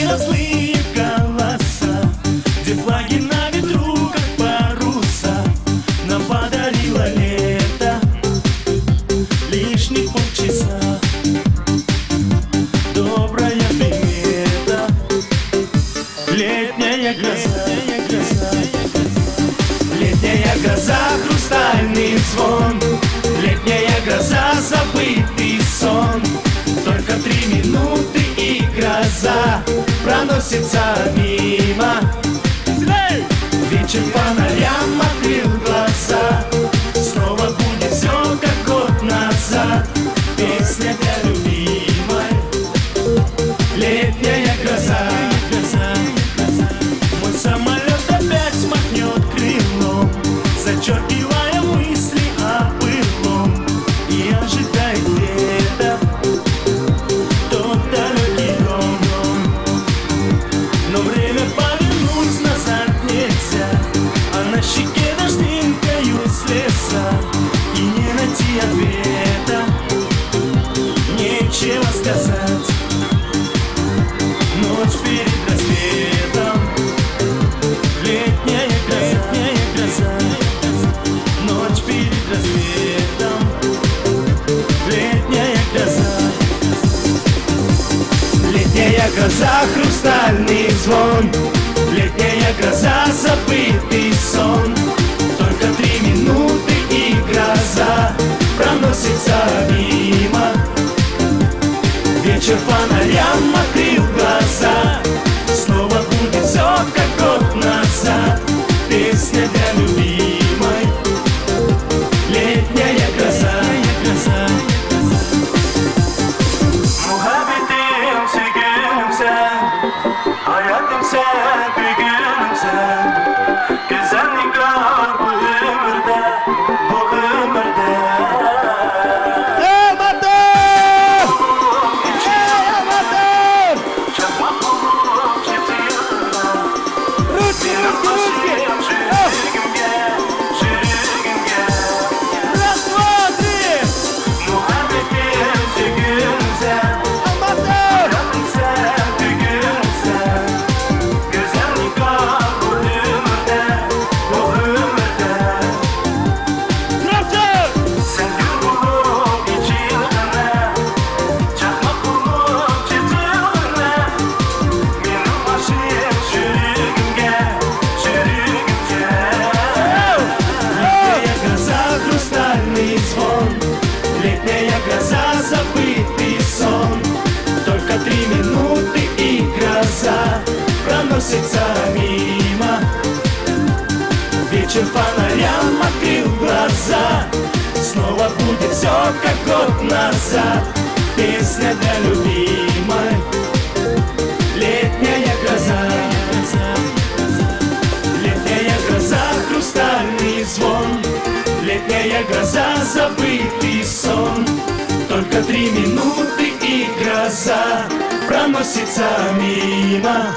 где злые голоса, где флаги на ветру, как паруса. Нам подарило лето лишних полчаса. Добрая примета, летняя гроза. Летняя гроза, хрустальный звон, летняя гроза, забытый сон. Только 3 минуты и гроза проносится мимо. Вечер фонарям открыл глаза, снова будет все, как год назад. Песня для любимой, летняя гроза. Мой самолет опять махнет крылом, зачеркивая мысли о былом, и ожидает лето тот далекий дом. Но время повернуть назад нельзя, а на щеке дождинкою слеза, и не найти ответа, нечего сказать. Ночь перед рассветом, летняя гроза. Ночь перед рассветом, летняя гроза. Летняя гроза, хрустальный звон, летняя гроза, забытый сон. Только 3 минуты и гроза проносится мимо. Вечер фонарям открыл глаза, снова будет все, как год назад. Песня для любимой, летняя гроза. Muhabbetimse gülümse, hayatımse bir gülümse. Güzellikler bu ömürde, bu ömürde. Летняя гроза, забытый сон. Только 3 минуты и гроза проносится мимо. Вечер фонарям открыл глаза, снова будет все, как год назад. Песня для любимой, летняя гроза. Летняя гроза, хрустальный звон, летняя гроза, забытый сон. Только 3 минуты и гроза проносится мимо.